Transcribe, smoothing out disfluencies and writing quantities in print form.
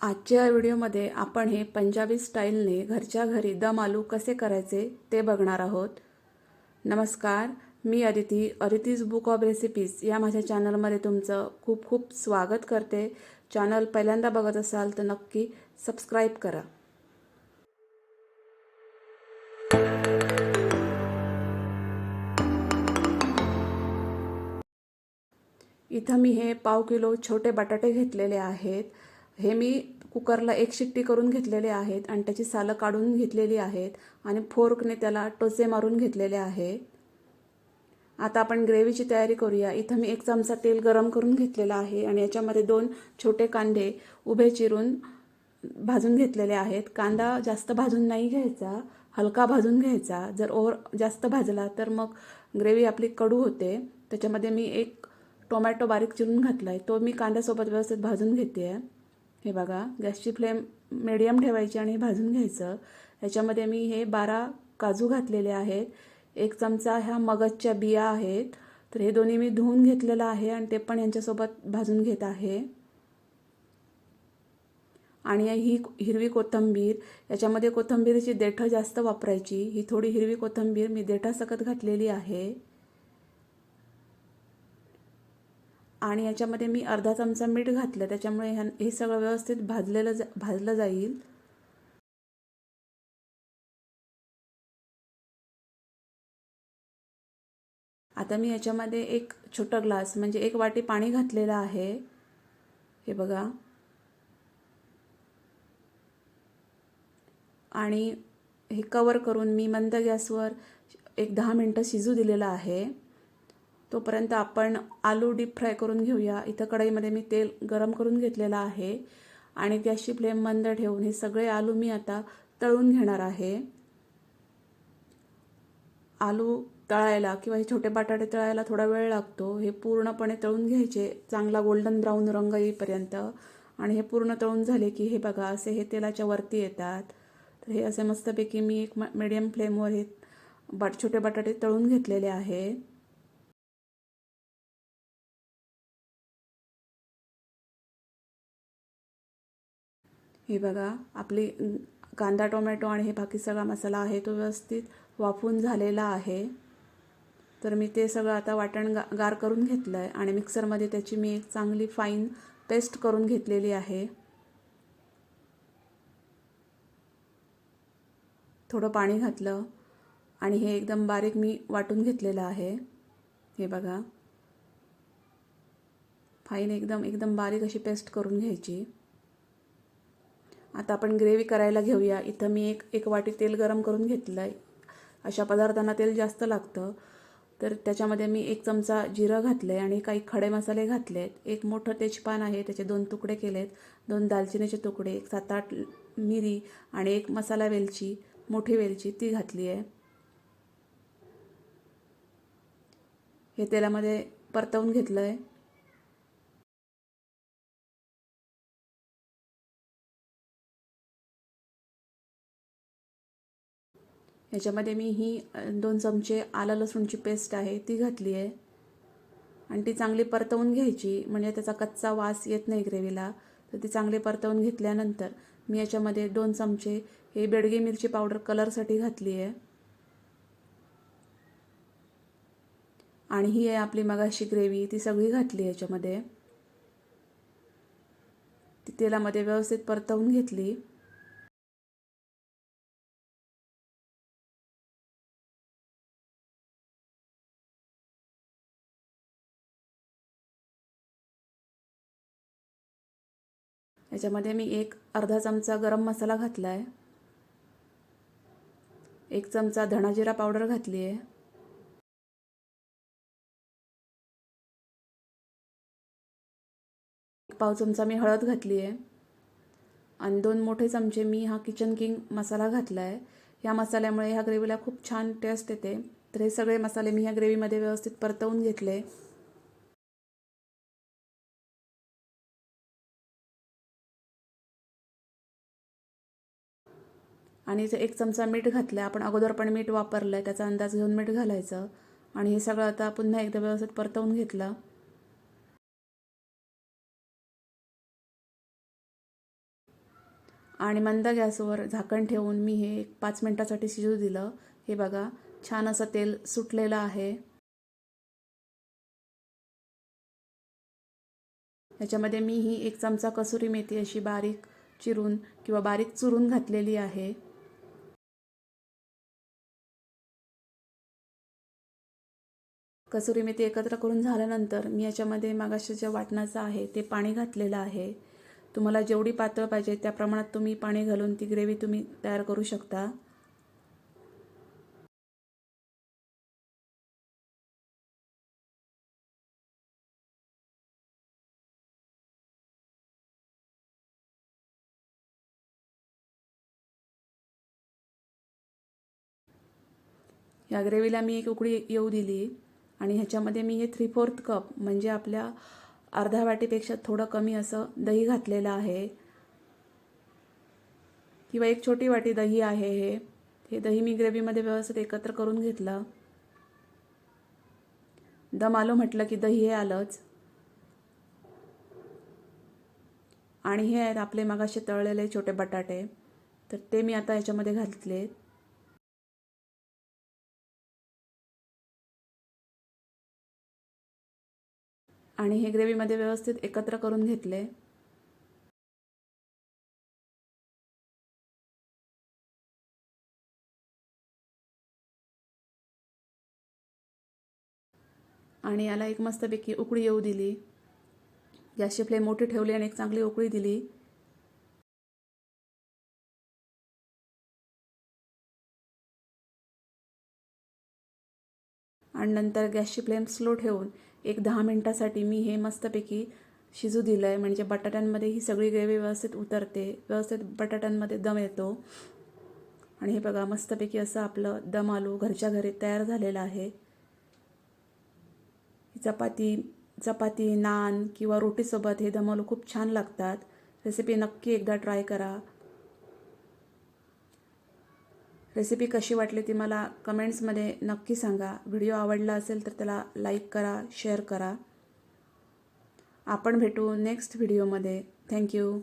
आजच्या व्हिडिओमध्ये आपण हे पंजाबी स्टाईलने घरच्या घरी दम आलू कसे करायचे ते बघणार आहोत. नमस्कार, मी अदितीज बुक ऑफ रेसिपीज या माझ्या चॅनलमध्ये तुमचं खूप खूप स्वागत करते. चॅनल पहिल्यांदा बघत असाल तर नक्की सबस्क्राईब करा. इथं मी हे पाव किलो छोटे बटाटे घेतलेले आहेत. हे मी कुकरला एक शिट्टी करून घेतलेले आहेत आणि त्याची सालं काढून घेतलेली आहेत आणि फोर्कने त्याला टोचे मारून घेतलेले आहे. आता आपण ग्रेव्हीची तयारी करूया. इथं मी 1 चमचा तेल गरम करून घेतलेला आहे आणि याच्यामध्ये 2 छोटे कांदे उभे चिरून भाजून घेतलेले आहेत. कांदा जास्त भाजून नाही घ्यायचा, हलका भाजून घ्यायचा. जर जास्त भाजला तर मग ग्रेव्ही आपली कडू होते. त्याच्यामध्ये मी 1 टोमॅटो बारीक चिरून घातला आहे, तो मी कांद्यासोबत व्यवस्थित भाजून घेते आहे. हे बघा, गॅसची फ्लेम मीडियम ठेवायची आणि भाजून घ्यायचं. याच्यामध्ये मी हे 12 काजू घातलेले आहेत. 1 चमचा ह्या मगजच्या बिया आहेत, तर हे दोन्ही मी धुवून घेतलेलं आहे आणि ते पण यांच्यासोबत भाजून घेत आहे. आणि ही हिरवी कोथिंबीर, याच्यामध्ये कोथिंबीरची देठं जास्त वापरायची. ही थोडी हिरवी कोथिंबीर मी देठासकट घातलेली आहे. आणि याच्यामध्ये मी अर्धा चमचा मीठ घातलं, त्याच्यामुळे हे सगळं व्यवस्थित भाजलं जाईल. आता मी याच्यामध्ये 1 छोटा ग्लास म्हणजे 1 वाटी पाणी घातलेलं आहे. हे बघा, आणि हे कवर करून मी मंद गॅसवर 10 मिनटं शिजू दिलेलं आहे. तोपर्यंत आपण आलू डीप फ्राय करून घेऊया. इथं कढईमध्ये मी तेल गरम करून घेतलेलं आहे आणि गॅसची फ्लेम मंद ठेवून हे सगळे आलू मी आता तळून घेणार आहे. आलू तळायला किंवा हे छोटे बटाटे तळायला थोडा वेळ लागतो. हे पूर्णपणे तळून घ्यायचे, चांगला गोल्डन ब्राऊन रंग येईपर्यंत. आणि हे पूर्ण तळून झाले की हे बघा, असे हे तेलाच्या वरती येतात. तर हे असे मस्तपैकी मी एक मीडियम फ्लेमवर हे छोटे बटाटे तळून घेतलेले आहे. हे बघा, आपली कांदा टोमॅटो आणि हे बाकी सगळा मसाला आहे तो व्यवस्थित वाफून झालेला आहे. तर मी ते सगळं आता वाटण गार करून घेतलं आहे आणि मिक्सरमध्ये त्याची मी एक चांगली फाईन पेस्ट करून घेतलेली आहे. थोडं पाणी घातलं आणि हे एकदम बारीक मी वाटून घेतलेलं आहे. हे बघा, फाईन एकदम बारीक अशी पेस्ट करून घ्यायची. आता आपण ग्रेव्ही करायला घेऊया. इथं मी एक वाटी तेल गरम करून घेतलं आहे. अशा पदार्थांना तेल जास्त लागतं. तर त्याच्यामध्ये मी 1 चमचा जिरं घातलं आहे आणि काही खडे मसाले घातले आहेत. 1 मोठं तेजपान आहे, त्याचे 2 तुकडे केलेत. 2 दालचिनीचे तुकडे, 1 7-8 मिरी आणि 1 मसाला वेलची, मोठी वेलची ती घातली आहे. हे तेलामध्ये परतवून घेतलं आहे. ह्याच्यामध्ये मी ही 2 चमचे आलं लसूणची पेस्ट आहे ती घातली आहे आणि ती चांगली परतवून घ्यायची, म्हणजे त्याचा कच्चा वास येत नाही ग्रेव्हीला. तर ती चांगली परतवून घेतल्यानंतर मी याच्यामध्ये 2 चमचे हे बेडगी मिरची पावडर कलरसाठी घातली आहे. आणि ही आहे आपली मगाशी ग्रेव्ही, ती सगळी घातली याच्यामध्ये. ती तेलामध्ये व्यवस्थित परतवून घेतली. याच्यामध्ये मी अर्धा चमचा गरम मसाला घातला आहे. 1 चमचा धणा जिरा पावडर घातली आहे. 1 पाव चमचा मी हळद घातली आहे आणि 2 मोठे चमचे मी हा किचन किंग मसाला घातला आहे. या मसाल्यामुळे ह्या ग्रेव्हीला खूप छान टेस्ट येते. तर हे सगळे मसाले मी ह्या ग्रेव्हीमध्ये व्यवस्थित परतवून घेतले. आणि इथे 1 चमचा मीठ घातलं आहे. आपण अगोदर पण मीठ वापरलं आहे, त्याचा अंदाज घेऊन मीठ घालायचं. आणि हे सगळं आता पुन्हा एकदा व्यवस्थित परतवून घेतलं. आणि मंद गॅसवर झाकण ठेवून मी हे 5 मिनिटासाठी शिजू दिलं. हे बघा छान असं तेल सुटलेलं आहे. ह्याच्यामध्ये मी ही 1 चमचा कसुरी मेथी अशी बारीक चिरून किंवा बारीक चुरून घातलेली आहे. कसुरी मेथी एकत्र करून झाल्यानंतर मी याच्यामध्ये मगाशी जे वाटणाचं आहे ते पाणी घातलेलं आहे. तुम्हाला जेवढी पातळ पाहिजे त्या प्रमाणात तुम्ही पाणी घालून ती ग्रेव्ही तुम्ही तयार करू शकता. या ग्रेव्हीला मी 1 उकळी येऊ दिली आणि ह्याच्यामध्ये मी हे 3/4 कप म्हणजे आपल्या अर्ध्या वाटीपेक्षा थोडं कमी असं दही घातलेलं आहे किंवा 1 छोटी वाटी दही आहे. हे दही मी ग्रेव्हीमध्ये व्यवस्थित एकत्र करून घेतलं. दम आलो म्हटलं की दही हे आलंच. आणि हे आहेत आपले मगाशी तळलेले छोटे बटाटे, तर ते मी आता ह्याच्यामध्ये घातले. आणि हे ग्रेव्हीमध्ये व्यवस्थित एकत्र करून घेतले. आणि याला एक मस्तपैकी उकळी येऊ दिली. गॅसची फ्लेम मोठी ठेवली आणि एक चांगली उकळी दिली. आणि नंतर गॅसची फ्लेम स्लो ठेवून एक 10 मिनिटासाठी मी हे मस्तपैकी शिजू दिलं आहे. म्हणजे बटाट्यांमध्ये ही सगळी ग्रेव्ही व्यवस्थित उतरते, व्यवस्थित बटाट्यांमध्ये दम येतो. आणि हे बघा मस्तपैकी असं आपलं दम आलू घरच्या घरी तयार झालेलं आहे. चपाती, नान किंवा रोटीसोबत हे दम आलू खूप छान लागतात. रेसिपी नक्की एकदा ट्राय करा. रेसिपी कशी वाटली ती मला कमेंट्समध्ये नक्की सांगा. व्हिडिओ आवडला असेल तर त्याला लाईक करा, शेअर करा. आपण भेटू नेक्स्ट व्हिडिओमध्ये. थँक्यू.